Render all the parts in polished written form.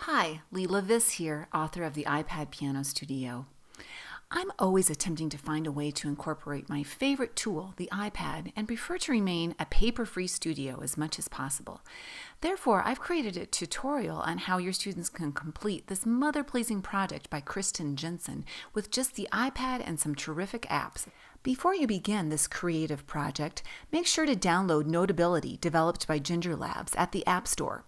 Hi, Leela Viss here, author of the iPad Piano Studio. I'm always attempting to find a way to incorporate my favorite tool, the iPad, and prefer to remain a paper-free studio as much as possible. Therefore, I've created a tutorial on how your students can complete this mother-pleasing project by Kristen Jensen with just the iPad and some terrific apps. Before you begin this creative project, make sure to download Notability, developed by Ginger Labs, at the App Store.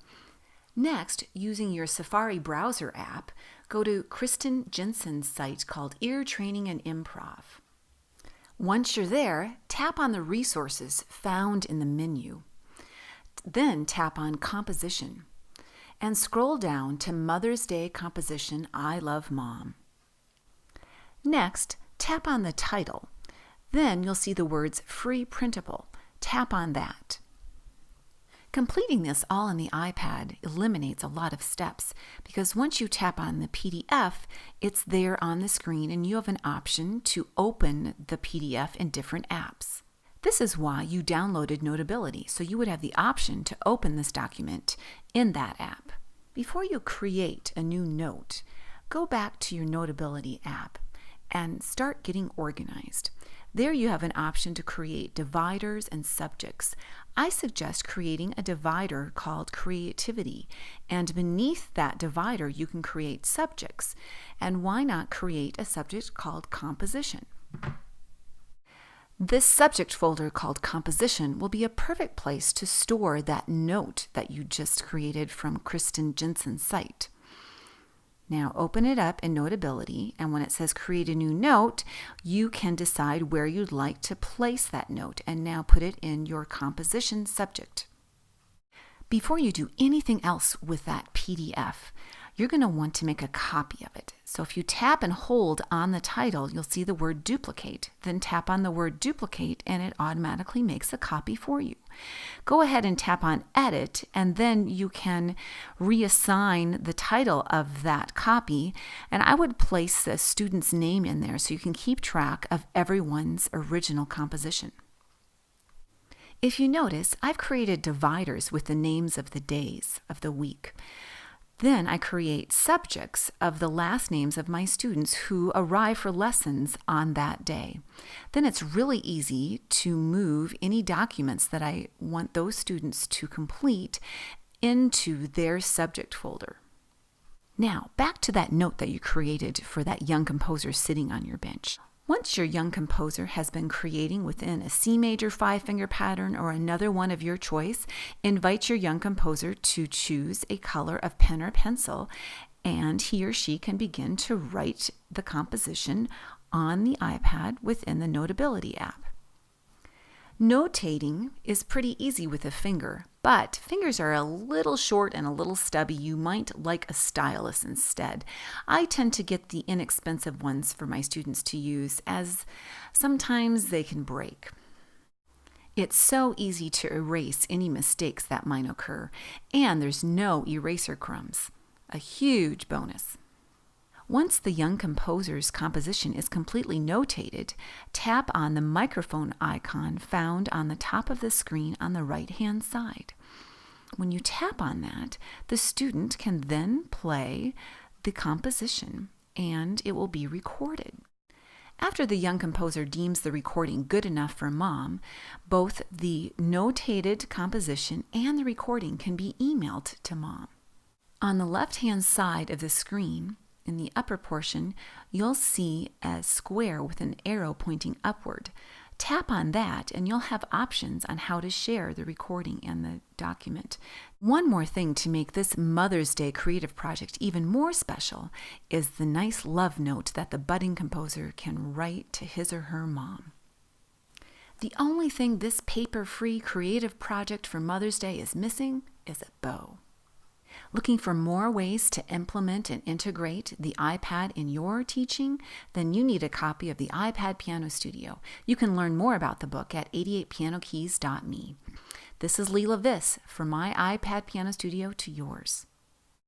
Next, using your Safari browser app, go to Kristen Jensen's site called Ear Training and Improv. Once you're there, tap on the resources found in the menu. Then tap on Composition and scroll down to Mother's Day Composition I Love Mom. Next, tap on the title. Then you'll see the words Free Printable. Tap on that. Completing this all on the iPad eliminates a lot of steps because once you tap on the PDF, it's there on the screen and you have an option to open the PDF in different apps. This is why you downloaded Notability, so you would have the option to open this document in that app. Before you create a new note, go back to your Notability app and start getting organized. There you have an option to create dividers and subjects. I suggest creating a divider called Creativity, and beneath that divider you can create subjects. And why not create a subject called Composition? This subject folder called Composition will be a perfect place to store that note that you just created from Kristen Jensen's site. Now open it up in Notability, and when it says create a new note, you can decide where you'd like to place that note and now put it in your composition subject. Before you do anything else with that PDF, you're going to want to make a copy of it. So if you tap and hold on the title, you'll see the word duplicate. Then tap on the word duplicate and it automatically makes a copy for you. Go ahead and tap on edit, and then you can reassign the title of that copy, and I would place the student's name in there so you can keep track of everyone's original composition. If you notice, I've created dividers with the names of the days of the week. Then I create subjects of the last names of my students who arrive for lessons on that day. Then it's really easy to move any documents that I want those students to complete into their subject folder. Now, back to that note that you created for that young composer sitting on your bench. Once your young composer has been creating within a C major 5-finger pattern or another one of your choice, invite your young composer to choose a color of pen or pencil, and he or she can begin to write the composition on the iPad within the Notability app. Notating is pretty easy with a finger, but fingers are a little short and a little stubby. You might like a stylus instead. I tend to get the inexpensive ones for my students to use, as sometimes they can break. It's so easy to erase any mistakes that might occur, and there's no eraser crumbs. A huge bonus. Once the young composer's composition is completely notated, tap on the microphone icon found on the top of the screen on the right-hand side. When you tap on that, the student can then play the composition and it will be recorded. After the young composer deems the recording good enough for mom, both the notated composition and the recording can be emailed to mom. On the left-hand side of the screen, in the upper portion, you'll see a square with an arrow pointing upward. Tap on that and you'll have options on how to share the recording and the document. One more thing to make this Mother's Day creative project even more special is the nice love note that the budding composer can write to his or her mom. The only thing this paper-free creative project for Mother's Day is missing is a bow. Looking for more ways to implement and integrate the iPad in your teaching? Then you need a copy of the iPad Piano Studio. You can learn more about the book at 88pianokeys.me. This is Leela Viss, from my iPad Piano Studio to yours.